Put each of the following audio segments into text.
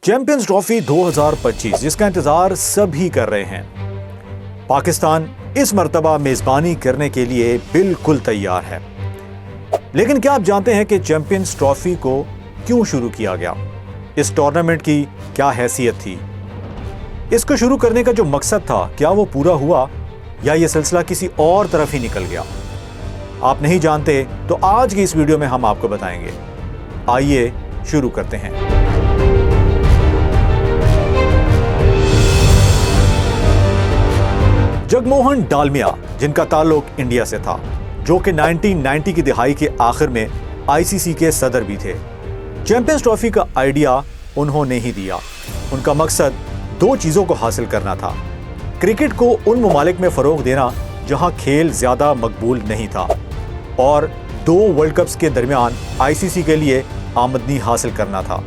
Champions trophy 2025 जिसका इंतजार सभी कर रहे हैं। पाकिस्तान इस मर्तबा मेजबानी करने के लिए बिल्कुल तैयार है। लेकिन क्या आप जानते हैं कि चैंपियंस ट्रॉफी को क्यों शुरू किया गया? इस टूर्नामेंट की क्या हैसियत थी? इसको शुरू करने का जो मकसद था, क्या वो पूरा हुआ या ये सिलसिला किसी और तरफ ही निकल गया? आप नहीं जानते तो आज की इस वीडियो में हम आपको बताएंगे। आइए शुरू करते हैं। जगमोहन डालमिया, जिनका ताल्लुक इंडिया से था, जो कि 1990 की दिहाई के आखिर में आईसीसी के सदर भी थे। चैंपियंस ट्रॉफी का आइडिया उन्होंने ही दिया। उनका मकसद दो चीजों को हासिल करना था। क्रिकेट को उन ममालिक में फरोग देना जहां खेल ज्यादा मकबूल नहीं था, और दो वर्ल्ड कप्स के दरमियान आईसीसी के लिए आमदनी हासिल करना था।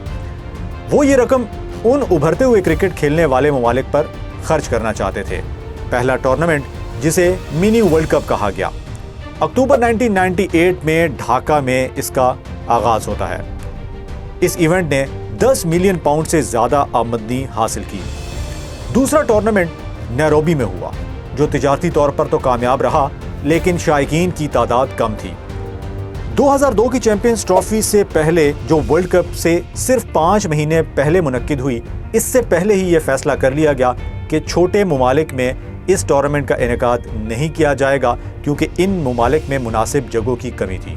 वो ये रकम उन उभरते हुए क्रिकेट खेलने वाले ममालिक पर खर्च करना चाहते थे। पहला टूर्नामेंट, जिसे मिनी वर्ल्ड कप कहा गया, अक्टूबर 1998 में ढाका में इसका आगाज होता है। इस इवेंट ने 10 मिलियन पाउंड से ज्यादा आमदनी हासिल की। दूसरा टूर्नामेंट नैरोबी में हुआ, जो तिजारती तौर पर तो कामयाब रहा, लेकिन शायकीन की तादाद कम थी। 2002 की चैंपियंस ट्रॉफी से पहले, जो वर्ल्ड कप से सिर्फ 5 महीने पहले मुनक्किद हुई, इससे पहले ही यह फैसला कर लिया गया कि छोटे ममालिक में इस टूर्नामेंट का इनेकाद नहीं किया जाएगा, क्योंकि इन ममालिक में मुनासिब जगहों की कमी थी।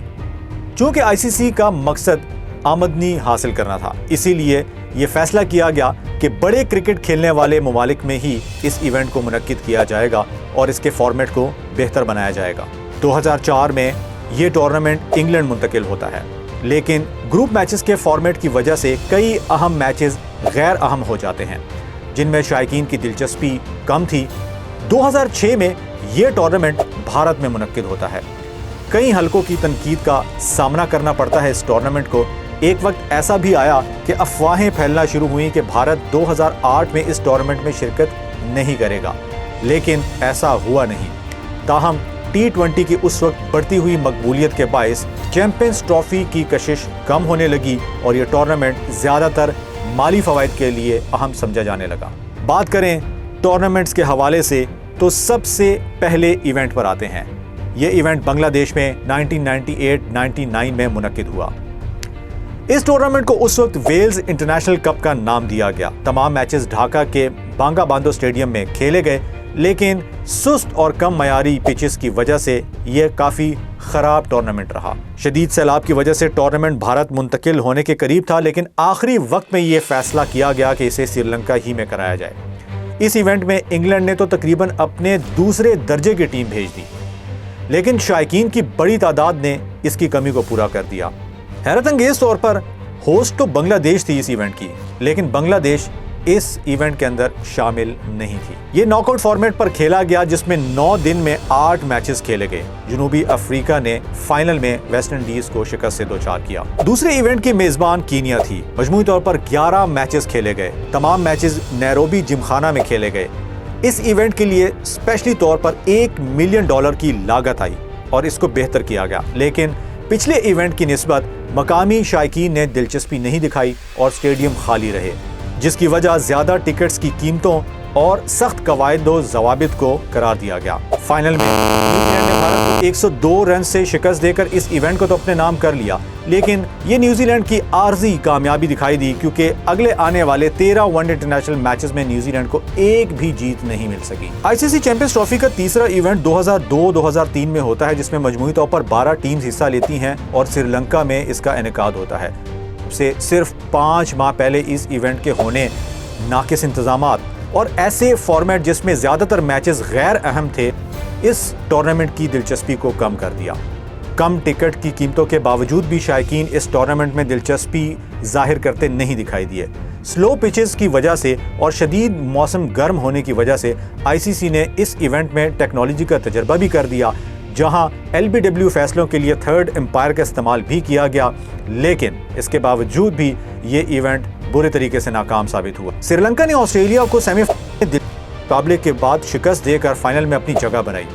चूंकि आईसीसी का मकसद आमदनी हासिल करना था, इसीलिए यह फैसला किया गया कि बड़े क्रिकेट खेलने वाले ममालिक में ही इस इवेंट को मुनक्किद किया जाएगा और इसके फॉर्मेट को बेहतर बनाया जाएगा। 2004 में यह टूर्नामेंट इंग्लैंड मुंतकिल होता है, लेकिन ग्रुप मैचेस के फॉर्मेट की वजह से कई अहम मैचेस गैर अहम हो जाते हैं, जिनमें शायकीन की दिलचस्पी कम थी। 2006 में यह टूर्नामेंट भारत में मुनक्किद होता है। कई हलकों की तनकीद का सामना करना पड़ता है इस टूर्नामेंट को। एक वक्त ऐसा भी आया कि अफवाहें फैलना शुरू हुई कि भारत 2008 में इस टूर्नामेंट में शिरकत नहीं करेगा, लेकिन ऐसा हुआ नहीं। ताहम T20 की उस वक्त बढ़ती हुई मकबूलियत के बायस चैंपियंस ट्रॉफी की कशिश कम होने लगी और यह टूर्नामेंट ज्यादातर माली फवायद के लिए अहम समझा जाने लगा। बात करें टूर्नामेंट्स के हवाले से तो सबसे पहले इवेंट पर आते हैं। यह इवेंट बांग्लादेश में 1998-99 में मुनक्किद हुआ। इस टूर्नामेंट को उस वक्त वेल्स इंटरनेशनल कप का नाम दिया गया। तमाम मैचेस ढाका के बांगा बांधो स्टेडियम में खेले गए, लेकिन सुस्त और कम मयारी पिचेस की वजह से यह काफी खराब टूर्नामेंट रहा। शदीद सैलाब की वजह से टूर्नामेंट भारत मुंतकिल होने के करीब था, लेकिन आखिरी वक्त में यह फैसला किया गया कि इसे श्रीलंका ही में कराया जाए। इस इवेंट में इंग्लैंड ने तो तकरीबन अपने दूसरे दर्जे की टीम भेज दी, लेकिन शायकीन की बड़ी तादाद ने इसकी कमी को पूरा कर दिया। हैरत अंगेज तौर पर होस्ट तो बांग्लादेश थी इस इवेंट की, लेकिन बांग्लादेश इस इवेंट के अंदर शामिल नहीं थी। ये नॉकआउट फॉर्मेट पर खेला गया, जिसमें 9 दिन में 8 मैचेस खेले गए। जनूबी अफ्रीका ने फाइनल में वेस्ट इंडीज को शिकस्त से दोचार किया। दूसरे इवेंट की मेजबान कीनिया थी। मजमूई तौर पर 11 मैचेस खेले गए। तमाम मैचेस नैरोबी जिमखाना में खेले गए। इस इवेंट के लिए स्पेशली तौर पर $1 मिलियन की लागत आई और इसको बेहतर किया गया, लेकिन पिछले इवेंट की निस्बत मकामी शायकीन ने दिलचस्पी नहीं दिखाई और स्टेडियम खाली रहे, जिसकी वजह ज्यादा टिकट्स की कीमतों और सख्त कवायद व जवाबित को करार दिया गया। फाइनल में न्यूजीलैंड ने भारत को 102 रन से शिकस्त देकर इस इवेंट को तो अपने नाम कर लिया, लेकिन ये न्यूजीलैंड की आर्जी कामयाबी दिखाई दी, क्योंकि अगले आने वाले 13 वनडे इंटरनेशनल मैचेस में न्यूजीलैंड को एक भी जीत नहीं मिल सकी। आईसीसी चैंपियंस ट्रॉफी का तीसरा इवेंट 2002-2003 में होता है, जिसमें मजमूई तौर पर 12 टीम्स हिस्सा लेती हैं और श्रीलंका में इसका इनेकाद होता है। से सिर्फ 5 माह पहले इस इवेंट के होने, नाकिस इंतजामात और ऐसे फॉर्मेट जिसमें ज्यादातर मैचेस गैर अहम थे, इस टूर्नामेंट की दिलचस्पी को कम कर दिया। कम टिकट की कीमतों के बावजूद भी शायकीन इस टूर्नामेंट में दिलचस्पी जाहिर करते नहीं दिखाई दिए। स्लो पिचेस की वजह से और शदीद मौसम गर्म होने की वजह से आईसीसी ने इस इवेंट में टेक्नोलॉजी का तजर्बा भी कर दिया, जहां LBW फैसलों के लिए थर्ड एम्पायर का इस्तेमाल भी किया गया, लेकिन इसके बावजूद भी ये इवेंट बुरे तरीके से नाकाम साबित हुआ। श्रीलंका ने ऑस्ट्रेलिया को सेमीफाइनल मुकाबले के बाद शिकस्त देकर फाइनल में अपनी जगह बनाई,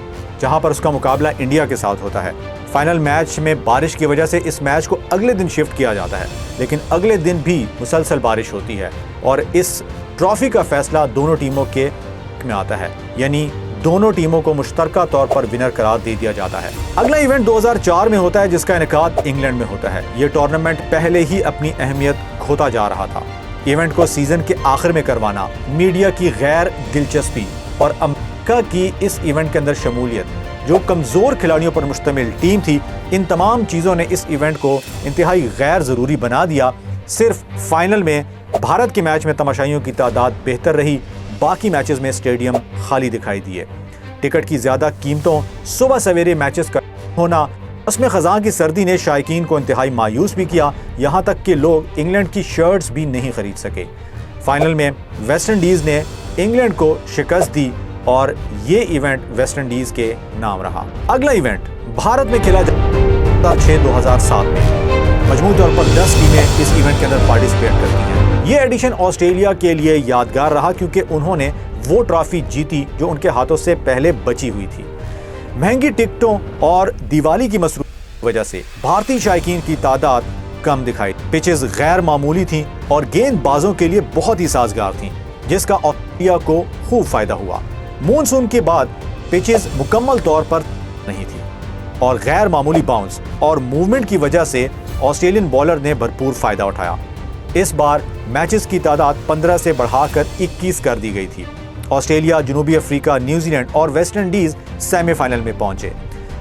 जहां पर उसका मुकाबला इंडिया के साथ होता है। फाइनल मैच में बारिश की वजह से इस मैच को अगले दिन शिफ्ट किया जाता है, लेकिन अगले दिन भी मुसलसल बारिश होती है और इस ट्रॉफी का फैसला दोनों टीमों के में आता है, यानी दोनों टीमों को मुश्तरका तौर पर विनर करार दे दिया जाता है। अगला इवेंट 2004 में होता है, जिसका इनेकाद इंग्लैंड में होता है। ये टूर्नामेंट पहले ही अपनी अहमियत खोता जा रहा था। इवेंट को सीजन के आखिर में करवाना, मीडिया की गैर दिलचस्पी और अमेरिका की इस इवेंट के अंदर शमूलियत, जो कमजोर खिलाड़ियों पर मुश्तमिल टीम थी, इन तमाम चीजों ने इस इवेंट को इंतहाई गैर जरूरी बना दिया। सिर्फ फाइनल में भारत के मैच में तमाशाइयों की तादाद बेहतर रही, बाकी मैचेस में स्टेडियम खाली दिखाई दिए। टिकट की ज्यादा कीमतों, सुबह सवेरे मैचेस का होना, उसमें खजां की सर्दी ने शायकीन को इंतहाई मायूस भी किया, यहाँ तक कि लोग इंग्लैंड की शर्ट्स भी नहीं खरीद सके। फाइनल में वेस्ट इंडीज ने इंग्लैंड को शिकस्त दी और ये इवेंट वेस्ट इंडीज के नाम रहा। अगला इवेंट भारत में खेला 2006-2007 में। मजमूई तौर पर 10 टीमें इस इवेंट के अंदर पार्टिसिपेट करती हैं। ये एडिशन ऑस्ट्रेलिया के लिए यादगार रहा क्योंकि उन्होंने वो ट्रॉफी जीती जो उनके हाथों से पहले बची हुई थी। महंगी टिकटों और दिवाली की मसरूफियत की वजह से भारतीय शायकीन की तादाद कम दिखाई। पिचेस गैर मामूली थी और गेंदबाजों के लिए बहुत ही साजगार थी, जिसका ऑस्ट्रेलिया को खूब फायदा हुआ। मॉनसून के बाद पिचेस मुकम्मल तौर पर नहीं थी और गैर मामूली बाउंस और मूवमेंट की वजह से ऑस्ट्रेलियन बॉलर ने भरपूर फायदा उठाया। इस बार मैचेस की तादाद 15 से बढ़ाकर 21 कर दी गई थी। ऑस्ट्रेलिया, जनूबी अफ्रीका, न्यूजीलैंड और वेस्ट इंडीज सेमीफाइनल में पहुंचे।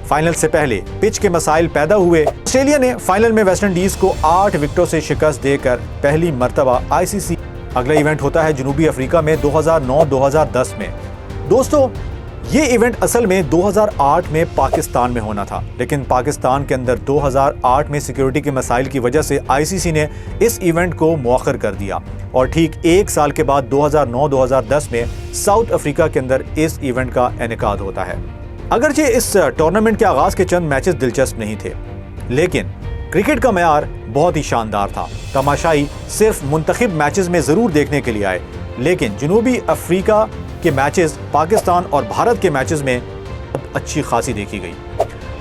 फाइनल से पहले पिच के मसाइल पैदा हुए। ऑस्ट्रेलिया ने फाइनल में वेस्ट इंडीज को 8 विकेटों से शिकस्त देकर पहली मर्तबा आईसीसी। अगला इवेंट होता है जनूबी अफ्रीका में 2009-2010 में। दोस्तों, ये इवेंट असल में 2008 में पाकिस्तान में होना था, लेकिन पाकिस्तान के अंदर 2008 में सिक्योरिटी के मसाइल की वजह से आईसीसी ने इस इवेंट को मुअख्खर कर दिया और ठीक एक साल के बाद 2009-2010 में साउथ अफ्रीका के अंदर इस इवेंट का इनेकाद होता है। अगरचे इस टूर्नामेंट के आगाज के चंद मैचेस दिलचस्प नहीं थे, लेकिन क्रिकेट का मयार बहुत ही शानदार था। तमाशाई सिर्फ मुंतखब मैचेस में जरूर देखने के लिए आए, लेकिन जनूबी अफ्रीका के मैचेस पाकिस्तान और भारत के मैचेस में अच्छी खासी देखी गई।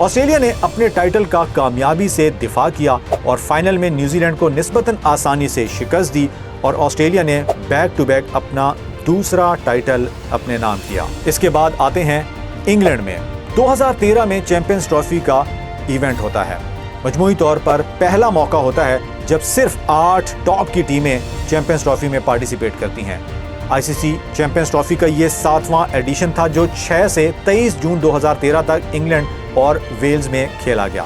ऑस्ट्रेलिया ने अपने टाइटल का कामयाबी से दिफा किया और फाइनल में न्यूजीलैंड को निस्बतन आसानी से शिकस्त दी और ऑस्ट्रेलिया ने बैक टू बैक अपना दूसरा टाइटल अपने नाम किया। इसके बाद आते हैं इंग्लैंड में। 2013 में चैंपियंस ट्रॉफी का इवेंट होता है। मजमूई तौर पर पहला मौका होता है जब सिर्फ 8 टॉप की टीमें चैंपियंस ट्रॉफी में पार्टिसिपेट करती हैं। आईसीसी चैंपियंस ट्रॉफी का ये 7वां एडिशन था जो 6 से 23 जून 2013 तक इंग्लैंड और वेल्स में खेला गया।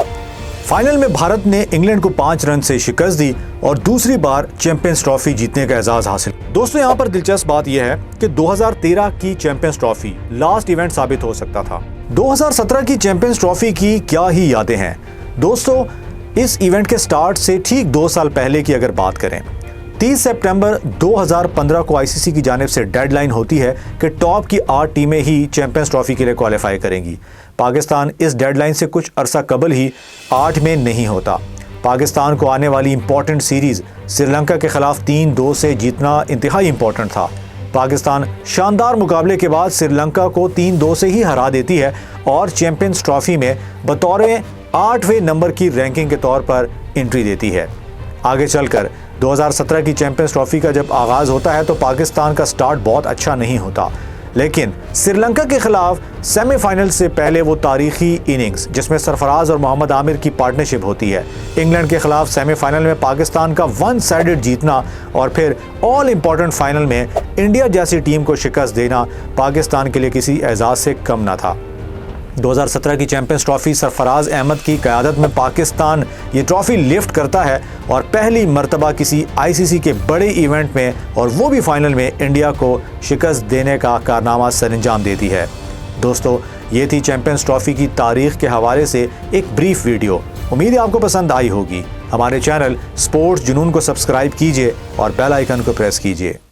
फाइनल में भारत ने इंग्लैंड को 5 रन से शिकस्त दी और दूसरी बार चैंपियंस ट्रॉफी जीतने का एजाज हासिल। दोस्तों, यहाँ पर दिलचस्प बात यह है कि 2013 की चैंपियंस ट्रॉफी लास्ट इवेंट साबित हो सकता था। 2017 की चैंपियंस ट्रॉफी की क्या ही यादें हैं। दोस्तों, इस इवेंट के स्टार्ट से ठीक 2 साल पहले की अगर बात करें, 30 सितंबर 2015 को आईसीसी की जानिब से डेडलाइन होती है कि टॉप की 8 टीमें ही चैंपियंस ट्रॉफी के लिए क्वालिफाई करेंगी। पाकिस्तान इस डेडलाइन से कुछ अरसा कबल ही 8 में नहीं होता। पाकिस्तान को आने वाली इंपॉर्टेंट सीरीज श्रीलंका के खिलाफ 3-2 से जीतना इंतहाई इंपॉर्टेंट था। पाकिस्तान शानदार मुकाबले के बाद श्रीलंका को 3-2 से ही हरा देती है और चैंपियंस ट्रॉफी में बतौर 8वें नंबर की रैंकिंग के तौर पर एंट्री देती है। आगे चलकर 2017 की चैंपियंस ट्रॉफी का जब आगाज़ होता है तो पाकिस्तान का स्टार्ट बहुत अच्छा नहीं होता, लेकिन श्रीलंका के खिलाफ सेमीफाइनल से पहले वो तारीखी इनिंग्स जिसमें सरफराज और मोहम्मद आमिर की पार्टनरशिप होती है, इंग्लैंड के खिलाफ सेमीफाइनल में पाकिस्तान का 1 साइडेड जीतना और फिर ऑल इंपॉर्टेंट फाइनल में इंडिया जैसी टीम को शिकस्त देना पाकिस्तान के लिए किसी एजाज़ से कम न था। 2017 की चैंपियंस ट्रॉफी सरफराज अहमद की क़यादत में पाकिस्तान ये ट्रॉफी लिफ्ट करता है और पहली मर्तबा किसी आईसीसी के बड़े इवेंट में, और वो भी फाइनल में, इंडिया को शिकस्त देने का कारनामा सरअंजाम देती है। दोस्तों, ये थी चैंपियंस ट्रॉफी की तारीख के हवाले से एक ब्रीफ वीडियो। उम्मीद है आपको पसंद आई होगी। हमारे चैनल स्पोर्ट्स जुनून को सब्सक्राइब कीजिए और बेल आइकन को प्रेस कीजिए।